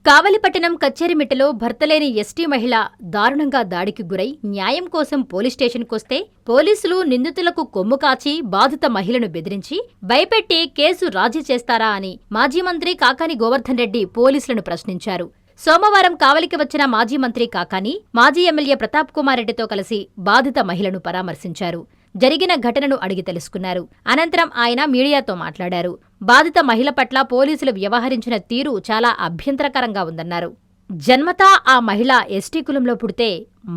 కావలిపట్టణం కచ్చేరిమిట్టలో భర్తలేని ST మహిళ దారుణంగా దాడికి గురై న్యాయం కోసం పోలీస్ స్టేషన్కొస్తే పోలీసులు నిందితులకు కొమ్ము కాచి బాధిత మహిళను బెదిరించి భయపెట్టి కేసు రాజీ చేస్తారా అని మాజీ మంత్రి కాకాని గోవర్ధన్ రెడ్డి పోలీసులను ప్రశ్నించారు. సోమవారం కావలికి వచ్చిన మాజీ మంత్రి కాకాని, మాజీ ఎమ్మెల్యే ప్రతాప్ కుమార్ రెడ్డితో కలిసి బాధిత మహిళను పరామర్శించారు. జరిగిన ఘటనను అడిగి తెలుసుకున్నారు. అనంతరం ఆయన మీడియాతో మాట్లాడారు. బాధిత మహిళ పట్ల పోలీసులు వ్యవహరించిన తీరు చాలా అభ్యంతరకరంగా ఉందన్నారు. జన్మతా ఆ మహిళ ఎస్టీ కులంలో పుడితే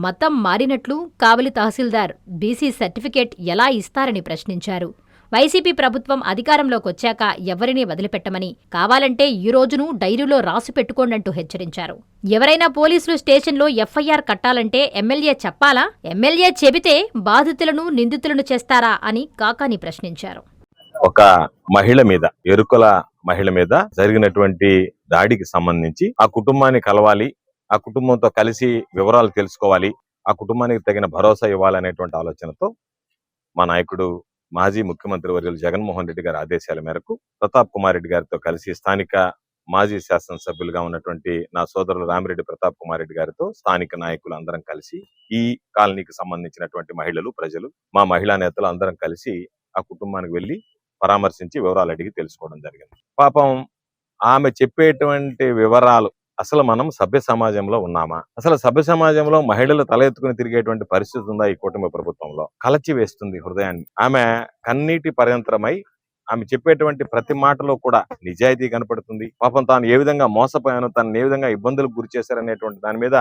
మతం మారినట్లు కావలి తహసీల్దార్ బీసీ సర్టిఫికేట్ ఎలా ఇస్తారని ప్రశ్నించారు. వైసీపీ ప్రభుత్వం అధికారంలోకొచ్చాక ఎవరినీ వదిలిపెట్టమని, కావాలంటే ఈ రోజును డైరీలో రాసి పెట్టుకోండంటూ హెచ్చరించారు. ఎవరైనా పోలీసులు స్టేషన్లో ఎఫ్ఐఆర్ కట్టాలంటే ఎమ్మెల్యే చెప్పాలా? ఎమ్మెల్యే చెబితే బాధితులను నిందితులను చేస్తారా అని కాకాని ప్రశ్నించారు. ఒక మహిళ మీద, ఎరుకల మహిళ మీద జరిగినటువంటి దాడికి సంబంధించి ఆ కుటుంబాన్ని కలవాలి, ఆ కుటుంబంతో కలిసి వివరాలు తెలుసుకోవాలి, ఆ కుటుంబానికి తగిన భరోసా ఇవ్వాలనేటువంటి ఆలోచనతో మా నాయకుడు మాజీ ముఖ్యమంత్రి వర్యులు జగన్మోహన్ రెడ్డి గారి ఆదేశాల మేరకు ప్రతాప్ కుమార్ రెడ్డి గారితో కలిసి స్థానిక మాజీ శాసనసభ్యులుగా ఉన్నటువంటి నా సోదరులు రామిరెడ్డి ప్రతాప్ కుమార్ రెడ్డి గారితో స్థానిక నాయకులు అందరం కలిసి ఈ కాలనీకి సంబంధించినటువంటి మహిళలు, ప్రజలు, మా మహిళా నేతలు అందరం కలిసి ఆ కుటుంబానికి వెళ్లి పరామర్శించి వివరాలు అడిగి తెలుసుకోవడం జరిగింది. పాపం ఆమె చెప్పేటువంటి వివరాలు, అసలు మనం సభ్య సమాజంలో ఉన్నామా? అసలు సభ్య సమాజంలో మహిళలు తల ఎత్తుకుని తిరిగేటువంటి పరిస్థితి ఉందా ఈ కూటమి ప్రభుత్వంలో? కలచి వేస్తుంది హృదయాన్ని. ఆమె కన్నీటి పర్యంతరమై ఆమె చెప్పేటువంటి ప్రతి మాటలో కూడా నిజాయితీ కనపడుతుంది. పాపం తాను ఏ విధంగా మోసపోయాను, తను ఏ విధంగా ఇబ్బందులకు గురి చేశారనేటువంటి దాని మీద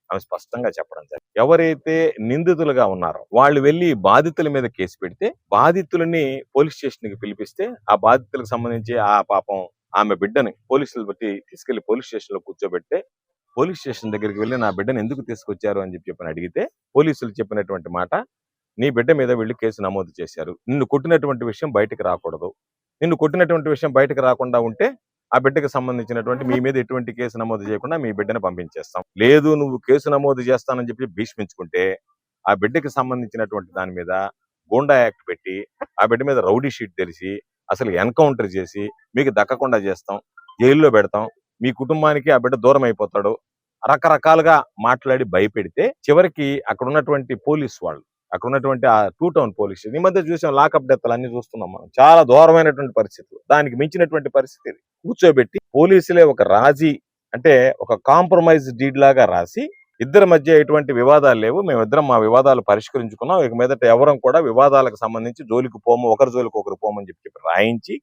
ఆమె స్పష్టంగా చెప్పడం జరిగింది. ఎవరైతే నిందితులుగా ఉన్నారో వాళ్ళు వెళ్లి బాధితుల మీద కేసు పెడితే, బాధితులని పోలీస్ స్టేషన్ కి పిలిపిస్తే, ఆ బాధితులకు సంబంధించి ఆ పాపం ఆమె బిడ్డని పోలీసులు బట్టి తీసుకెళ్లి పోలీస్ స్టేషన్ లో కూర్చోబెట్టే, పోలీస్ స్టేషన్ దగ్గరికి వెళ్లి నా బిడ్డను ఎందుకు తీసుకొచ్చారు అని చెప్పి అడిగితే పోలీసులు చెప్పినటువంటి మాట, నీ బిడ్డ మీద వీళ్ళు కేసు నమోదు చేశారు, నిన్ను కొట్టినటువంటి విషయం బయటకు రాకూడదు, నిన్ను కొట్టినటువంటి విషయం బయటకు రాకుండా ఉంటే ఆ బిడ్డకు సంబంధించినటువంటి మీ మీద ఎటువంటి కేసు నమోదు చేయకుండా మీ బిడ్డను పంపించేస్తాం, లేదు నువ్వు కేసు నమోదు చేస్తానని చెప్పి భీష్మించుకుంటే ఆ బిడ్డకి సంబంధించినటువంటి దాని మీద గూండా యాక్ట్ పెట్టి ఆ బిడ్డ మీద రౌడీ షీట్ తెలిసి అసలు ఎన్కౌంటర్ చేసి మీకు దక్కకుండా చేస్తాం, జైల్లో పెడతాం, మీ కుటుంబానికి ఆ బిడ్డ దూరం అయిపోతాడు, రకరకాలుగా మాట్లాడి భయపెడితే చివరికి అక్కడ ఉన్నటువంటి పోలీసు వాళ్ళు, అక్కడ ఉన్నటువంటి ఆ 2 టౌన్ పోలీస్ స్టేషన్, ఈ మధ్య చూసాం లాకప్ డెత్లు అన్ని చూస్తున్నాం మనం, చాలా దూరమైనటువంటి పరిస్థితులు, దానికి మించినటువంటి పరిస్థితి కూర్చోబెట్టి పోలీసులే ఒక రాజీ అంటే ఒక కాంప్రమైజ్ డీడ్ లాగా రాసి, ఇద్దరి మధ్య ఎటువంటి వివాదాలు లేవు, మేమిద్దరం మా వివాదాలు పరిష్కరించుకున్నాం, ఇక మీదట ఎవరం కూడా వివాదాలకు సంబంధించి జోలికి పోము, ఒకరి జోలికి ఒకరు పోమని చెప్పి రాయించి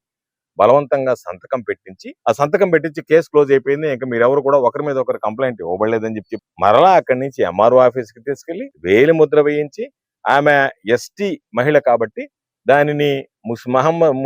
బలవంతంగా సంతకం పెట్టించి, ఆ సంతకం పెట్టించి కేసు క్లోజ్ అయిపోయింది, ఇంకా మీరెవరు కూడా ఒకరి మీద ఒకరు కంప్లైంట్ ఇవ్వబడలేదని చెప్పి మరలా అక్కడి నుంచి ఎంఆర్ఓ ఆఫీస్కి తీసుకెళ్లి వేలి ముద్ర వేయించి, ఆమె ఎస్టీ మహిళ కాబట్టి దానిని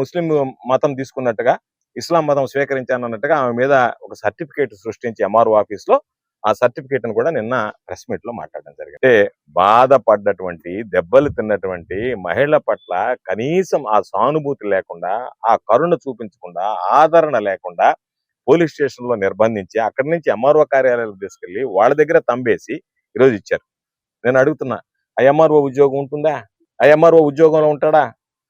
ముస్లిం మతం తీసుకున్నట్టుగా, ఇస్లాం మతం స్వీకరించానన్నట్టుగా ఆమె మీద ఒక సర్టిఫికేట్ సృష్టించి ఎంఆర్ఓ ఆఫీస్ లో ఆ సర్టిఫికేట్ ను కూడా నిన్న ప్రెస్ మీట్ లో మాట్లాడడం జరిగింది. అంటే బాధపడ్డటువంటి, దెబ్బలు తిన్నటువంటి మహిళల పట్ల కనీసం ఆ సానుభూతి లేకుండా, ఆ కరుణ చూపించకుండా, ఆదరణ లేకుండా పోలీస్ స్టేషన్ లో నిర్బంధించి అక్కడి నుంచి ఎంఆర్ఓ కార్యాలయాలకు తీసుకెళ్లి వాళ్ళ దగ్గర తంబేసి ఈరోజు ఇచ్చారు. నేను అడుగుతున్నా, ఆ ఎంఆర్ఓ ఉద్యోగం ఉంటుందా? ఆ ఎంఆర్ఓ ఉద్యోగంలో ఉంటాడా?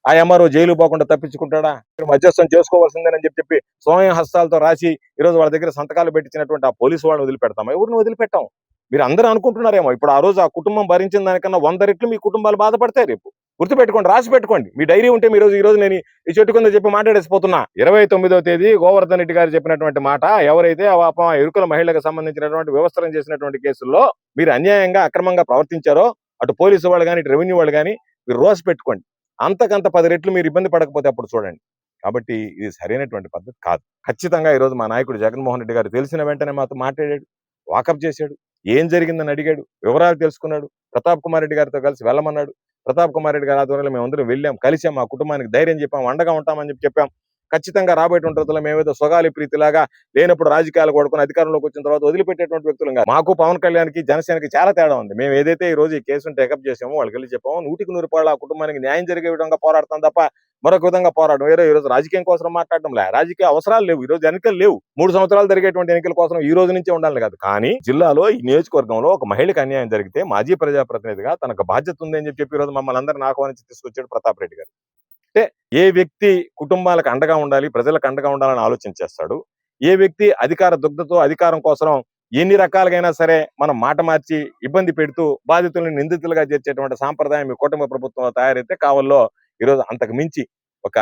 ఆ ఎంఆర్ఓ జైలు పోకుండా తప్పించుకుంటాడా? మధ్యస్థం చేసుకోవాల్సిందేనని చెప్పి స్వయం హస్తాలతో రాసి ఈరోజు వాళ్ళ దగ్గర సంతకాలు పెట్టించినటువంటి ఆ పోలీసు వాళ్ళని వదిలిపెడతామా? ఎవరిని వదిలిపెట్టాం? మీరు అందరూ అనుకుంటున్నారేమో ఇప్పుడు ఆ రోజు ఆ కుటుంబం భరించిన దానికన్నా 100 రెట్లు మీ కుటుంబాలు బాధపడతాయి. రేపు గుర్తుపెట్టుకోండి, రాసి పెట్టుకోండి, మీ డైరీ ఉంటే మీరు ఈ రోజు నేను ఈ చెట్టు కింద చెప్పి మాట్లాడేసిపోతున్నా. 29వ తేదీ గోవర్ధన్ రెడ్డి గారు చెప్పినటువంటి మాట, ఎవరైతే ఆ ఎరుకల మహిళలకు సంబంధించినటువంటి వ్యవస్థరం చేసినటువంటి కేసుల్లో మీరు అన్యాయంగా అక్రమంగా ప్రవర్తించారో, అటు పోలీసు వాళ్ళు కానీ ఇటు రెవెన్యూ వాళ్ళు కానీ మీరు రాసి పెట్టుకోండి. అంతకంత 10 రెట్లు మీరు ఇబ్బంది పడకపోతే అప్పుడు చూడండి. కాబట్టి ఇది సరైనటువంటి పద్ధతి కాదు. ఖచ్చితంగా ఈరోజు మా నాయకుడు జగన్మోహన్ రెడ్డి గారు తెలిసిన వెంటనే మాతో మాట్లాడాడు, వాకప్ చేశాడు, ఏం జరిగిందని అడిగాడు, వివరాలు తెలుసుకున్నాడు, ప్రతాప్ కుమార్ రెడ్డి గారితో కలిసి వెళ్ళమన్నాడు. ప్రతాప్ కుమార్ రెడ్డి గారి ఆధ్వర్యంలో మేము అందరం వెళ్ళాం, కలిసాం, మా కుటుంబానికి ధైర్యం చెప్పాం, అండగా ఉంటామని చెప్పాం. ఖచ్చితంగా రాబోయేటువంటి రోజుల్లో మేమేదో సొగాలి ప్రీతిలాగా లేనప్పుడు రాజకీయాలు కొడుకుని అధికారంలోకి వచ్చిన తర్వాత వదిలిపెట్టేటువంటి వ్యక్తులు కాదు. మాకు పవన్ కళ్యాణ్కి జనసేనకి చాలా తేడా ఉంది. మేము ఏదైతే ఈ రోజు ఈ కేసును టేకప్ చేసామో వాళ్ళకి వెళ్ళి చెప్పాము, 100% ఆ కుటుంబానికి న్యాయం జరిగే విధంగా పోరాడతాం తప్ప మరొక విధంగా పోరాడడం. వేరే ఈ రోజు రాజకీయం కోసం మాట్లాడడం లే, రాజకీయ అవసరాలు లేవు, ఈ రోజు ఎన్నికలు లేవు, 3 సంవత్సరాలు జరిగేటువంటి ఎన్నికల కోసం ఈ రోజు నుంచే ఉండాలి కాదు. కానీ జిల్లాలో ఈ నియోజకవర్గంలో ఒక మహిళకి అన్యాయం జరిగితే మాజీ ప్రజాప్రతినిధిగా తనకు బాధ్యత ఉంది అని చెప్పి ఈ రోజు మమ్మల్ని అందరిని ఆహ్వానించి తీసుకొచ్చాడు ప్రతాప్ రెడ్డి గారు. అంటే ఏ వ్యక్తి కుటుంబాలకు అండగా ఉండాలి, ప్రజలకు అండగా ఉండాలని ఆలోచన చేస్తాడు, ఏ వ్యక్తి అధికార దుగ్ధతో అధికారం కోసం ఎన్ని రకాలుగైనా సరే మనం మాట మార్చి ఇబ్బంది పెడుతూ బాధితులను నిందితులుగా చేర్చేటువంటి సాంప్రదాయం మీ కుటుంబ ప్రభుత్వంలో తయారైతే కావాలో ఈరోజు అంతకు మించి ఒక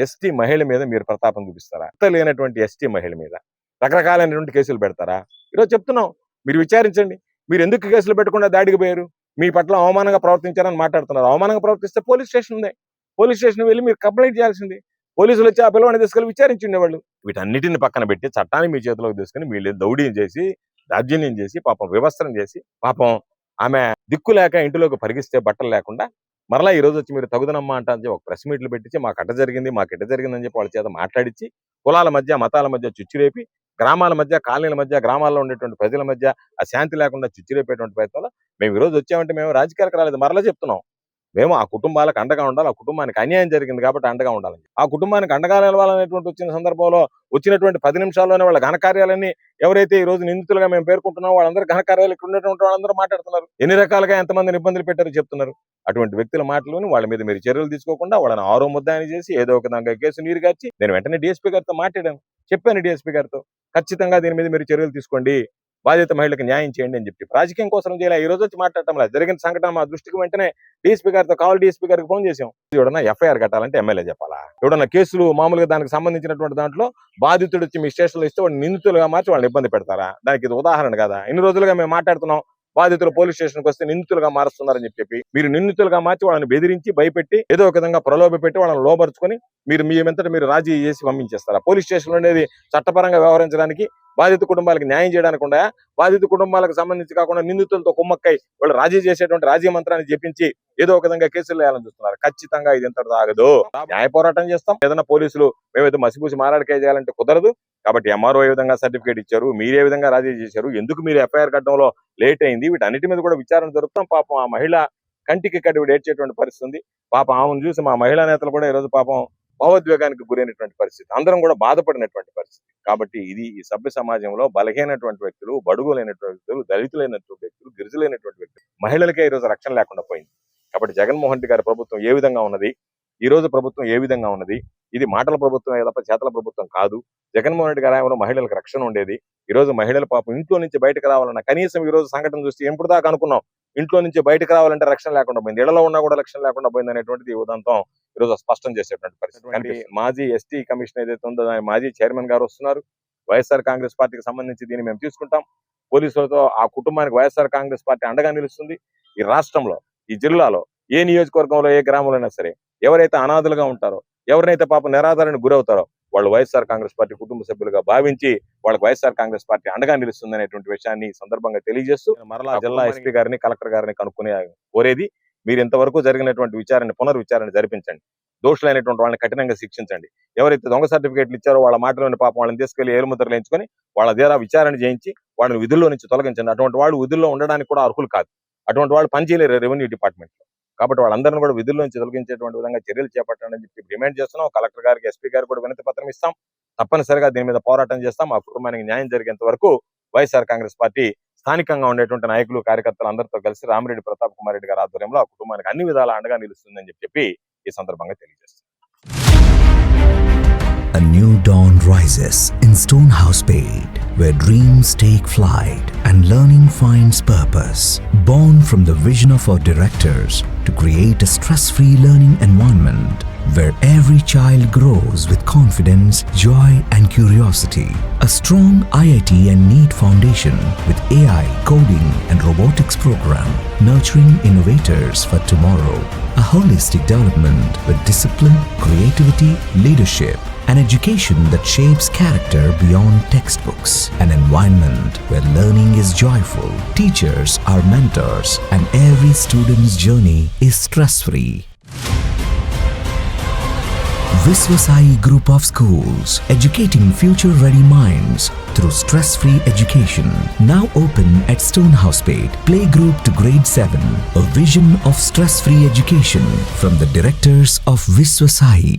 ఎస్టీ మహిళ మీద మీరు ప్రతాపం చూపిస్తారా? లేనటువంటి ఎస్టీ మహిళ మీద రకరకాలైనటువంటి కేసులు పెడతారా? ఈరోజు చెప్తున్నాం, మీరు విచారించండి. మీరు ఎందుకు కేసులు పెట్టకుండా దాడికి పోయారు? మీ పట్ల అవమానంగా ప్రవర్తించారని మాట్లాడుతున్నారు. అవమానంగా ప్రవర్తిస్తే పోలీస్ స్టేషన్ ఉంది, పోలీస్ స్టేషన్ వెళ్ళి మీరు కంప్లైంట్ చేయాల్సింది. పోలీసులు వచ్చి ఆ పిల్లవాడిని తీసుకెళ్ళి విచారించుండేవాళ్ళు. వీటన్నిటిని పక్కన పెట్టి చట్టాన్ని మీ చేతిలోకి తీసుకుని వీళ్ళు దౌడ్యం చేసి దౌర్జన్యం చేసి పాపం వివస్త్రం చేసి పాపం ఆమె దిక్కు లేక ఇంటిలోకి పరిగిస్తే బట్టలు లేకుండా మరలా ఈ రోజు వచ్చి మీరు తగుదనమ్మా అంటే ఒక ప్రెస్ మీట్లు పెట్టించి మాకు ఇట్ట జరిగిందని చెప్పి వాళ్ళ చేత మాట్లాడించి కులాల మధ్య మతాల మధ్య చుచ్చిరేపి గ్రామాల మధ్య కాలనీల మధ్య గ్రామాల్లో ఉండేటువంటి ప్రజల మధ్య ఆ శాంతి లేకుండా చుచ్చిరేపేటువంటి ప్రయత్నంలో మేము ఈ రోజు వచ్చామంటే మేము రాజకీయాలకు రాలేదు. మరలా చెప్తున్నాం, మేము ఆ కుటుంబాలకు అండగా ఉండాలి, ఆ కుటుంబానికి అన్యాయం జరిగింది కాబట్టి అండగా ఉండాలని. ఆ కుటుంబానికి అండగా నిలవాలనేటువంటి వచ్చిన సందర్భంలో వచ్చినటువంటి 10 నిమిషాల్లోనే వాళ్ళ ఘనకార్యాలన్నీ ఎవరైతే ఈ రోజు నిందితులుగా మేము పేర్కొంటున్నామో వాళ్ళందరూ ఘనకార్యాలు ఇక్కడ ఉన్నటువంటి వాళ్ళందరూ మాట్లాడుతున్నారు. ఎన్ని రకాలుగా ఎంతమందిని ఇబ్బందులు పెట్టారో చెప్తున్నారు. అటువంటి వ్యక్తుల మాటలోని వాళ్ళ మీద మీరు చర్యలు తీసుకోకుండా వాళ్ళని ఆరో ముద్దాయని చేసి ఏదో ఒక దాకా కేసు నీరు గార్చి నేను వెంటనే డిఎస్పీ గారితో మాట్లాడాను, చెప్పాను డిఎస్పీ గారితో ఖచ్చితంగా దీని మీద మీరు చర్యలు తీసుకోండి, బాధిత మహిళలకు న్యాయం చేయండి అని చెప్పి. రాజకీయం కోసం చేయాలి. ఈ రోజు వచ్చి మాట్లాడటం లేదు. జరిగిన సంఘటన మా దృష్టికి వెంటనే డిఎస్పీ గారితో కావాలి డిఎస్పీ గారికి ఫోన్ చేసాం. ఎవడన్నా ఎఫ్ఐఆర్ కట్టాలంటే ఎమ్మెల్యే చెప్పాలా? ఎవడన్నా కేసులు మామూలుగా దానికి సంబంధించినటువంటి దాంట్లో బాధితుడు వచ్చి మీ స్టేషన్లో ఇస్తే వాడిని నిందితులుగా మార్చి వాళ్ళని ఇబ్బంది పెడతారా? దానికి ఇది ఉదాహరణ కదా. ఇన్ని రోజులుగా మేము మాట్లాడుతున్నాం, బాధితులు పోలీస్ స్టేషన్కి వస్తే నిందితులుగా మారుస్తున్నారని చెప్పి మీరు నిందితులుగా మార్చి వాళ్ళని బెదిరించి భయపెట్టి ఏదో ఒక విధంగా ప్రలోభ పెట్టి వాళ్ళని లోపరుచుకొని మీరు మీ వెంతట మీరు రాజీ చేసి పంపించేస్తారా? పోలీస్ స్టేషన్ అనేది చట్టపరంగా వ్యవహరించడానికి బాధిత కుటుంబాలకు న్యాయం చేయడానికి ఉండా? బాధిత కుటుంబాలకు సంబంధించి కాకుండా నిందితులతో కుమ్మక్కై వాళ్ళు రాజీ చేసేటువంటి రాజీ మంత్రాన్ని చెప్పించి ఏదో ఒక విధంగా కేసులు వేయాలని చూస్తున్నారు. ఖచ్చితంగా ఇది ఎంత ఆగదు. న్యాయ పోరాటం చేస్తాం. ఏదైనా పోలీసులు మేమైతే మసిపూసి మారాడికే చేయాలంటే కుదరదు. కాబట్టి ఎంఆర్ఓ ఏ విధంగా సర్టిఫికేట్ ఇచ్చారు, మీరే విధంగా రాజీ చేశారు, ఎందుకు మీరు ఎఫ్ఐఆర్ కట్టడంలో లేట్ అయింది, వీటన్నిటి మీద కూడా విచారణ జరుపుతాం. పాపం ఆ మహిళ కంటికి కడివి ఏడ్చేటువంటి పరిస్థితి ఉంది. పాపం ఆమెను చూసి మా మహిళా నేతలు కూడా ఈరోజు పాపం భావోద్వేగానికి గురైనటువంటి పరిస్థితి, అందరం కూడా బాధపడినటువంటి పరిస్థితి. కాబట్టి ఇది ఈ సభ్య సమాజంలో బలహీనటువంటి వ్యక్తులు, బడుగులైనటువంటి వ్యక్తులు, దళితులైనటువంటి వ్యక్తులు, గిరిజులైనటువంటి వ్యక్తులు, మహిళలకే ఈరోజు రక్షణ లేకుండా పోయింది. కాబట్టి జగన్మోహన్ రెడ్డి గారి ప్రభుత్వం ఏ విధంగా ఉన్నది, ఈ రోజు ప్రభుత్వం ఏ విధంగా ఉన్నది, ఇది మాటల ప్రభుత్వం తప్ప చేతల ప్రభుత్వం కాదు. జగన్మోహన్ రెడ్డి గారి ఆయనలో మహిళలకు రక్షణ ఉండేది. ఈ రోజు మహిళల పాపం ఇంట్లో నుంచి బయటకు రావాలన్నా కనీసం ఈ రోజు సంఘటన చూస్తే ఎప్పుడు దాకా అనుకున్నాం ఇంట్లో నుంచి బయటకు రావాలంటే రక్షణ లేకుండా పోయింది, ఇళ్లలో ఉన్నా కూడా రక్షణ లేకుండా పోయింది అనేటువంటిది ఉదంతం ఈ రోజు స్పష్టం చేసేటువంటి పరిస్థితి. మాజీ ఎస్టీ కమిషన్ ఏదైతే ఉందో దాని మాజీ చైర్మన్ గారు వస్తున్నారు. వైఎస్ఆర్ కాంగ్రెస్ పార్టీకి సంబంధించి దీన్ని మేము తీసుకుంటాం. పోలీసులతో ఆ కుటుంబానికి వైఎస్ఆర్ కాంగ్రెస్ పార్టీ అండగా నిలుస్తుంది. ఈ రాష్ట్రంలో, ఈ జిల్లాలో, ఏ నియోజకవర్గంలో, ఏ గ్రామంలో అయినా సరే ఎవరైతే అనాథలుగా ఉంటారో, ఎవరైతే పాపం నిరాధారణకు గురవుతారో వాళ్ళు వైఎస్ఆర్ కాంగ్రెస్ పార్టీ కుటుంబ సభ్యులుగా భావించి వాళ్ళకి వైఎస్ఆర్ కాంగ్రెస్ పార్టీ అండగా నిలుస్తుంది అనేటువంటి విషయాన్ని సందర్భంగా తెలియజేస్తూ మరలా జిల్లా ఎస్పీ గారిని, కలెక్టర్ గారిని కనుక్కునే కోరేది, మీరు ఇంతవరకు జరిగినటువంటి విచారణ పునర్విచారణ జరిపించండి. దోషులైనటువంటి వాళ్ళని కఠినంగా శిక్షించండి. ఎవరైతే దొంగ సర్టిఫికేట్లు ఇచ్చారో వాళ్ళ మాటలోని పాపం వాళ్ళని తీసుకెళ్లి ఏలుముద్రలు ఎంచుకొని వాళ్ళ ద్వారా విచారణ చేయించి వాళ్ళని విధుల్లో నుంచి తొలగించండి. అటువంటి వాళ్ళు విధుల్లో ఉండడానికి కూడా అర్హులు కాదు. అటువంటి వాళ్ళు పనిచేయలేరు రెవెన్యూ డిపార్ట్మెంట్ లో. కాబట్టి వాళ్ళందరినీ కూడా విధుల్లో నుంచి తొలగించేటువంటి విధంగా చర్యలు చేపట్టండి అని చెప్పి డిమాండ్ చేస్తున్నాం. కలెక్టర్ గారికి, ఎస్పీ గారికి కూడా వినతి పత్రం ఇస్తాం. తప్పనిసరిగా దీని మీద పోరాటం చేస్తాం. ఆ కుటుంబానికి న్యాయం జరిగేంత వరకు వైఎస్ఆర్ కాంగ్రెస్ పార్టీ స్థానికంగా ఉండేటువంటి నాయకులు, కార్యకర్తలు అందరితో కలిసి రామిరెడ్డి ప్రతాప్ కుమార్ రెడ్డి గారి ఆధ్వర్యంలో ఆ కుటుంబానికి అన్ని విధాలా అండగా నిలుస్తుందని చెప్పి ఈ సందర్భంగా తెలియజేస్తాం. A new dawn rises in Stonehouse Paid, where dreams take flight and learning finds purpose. Born from the vision of our directors to create a stress-free learning environment where every child grows with confidence, joy and curiosity. A strong IIT and NEET foundation with AI, coding and robotics program nurturing innovators for tomorrow. A holistic development with discipline, creativity, leadership, an education that shapes character beyond textbooks, an environment where learning is joyful, teachers are mentors, and every student's journey is stress-free. Viswasai Group of Schools, educating future-ready minds through stress-free education. Now open at Stonehouse Paid, playgroup to grade 7. A vision of stress-free education from the directors of Viswasai.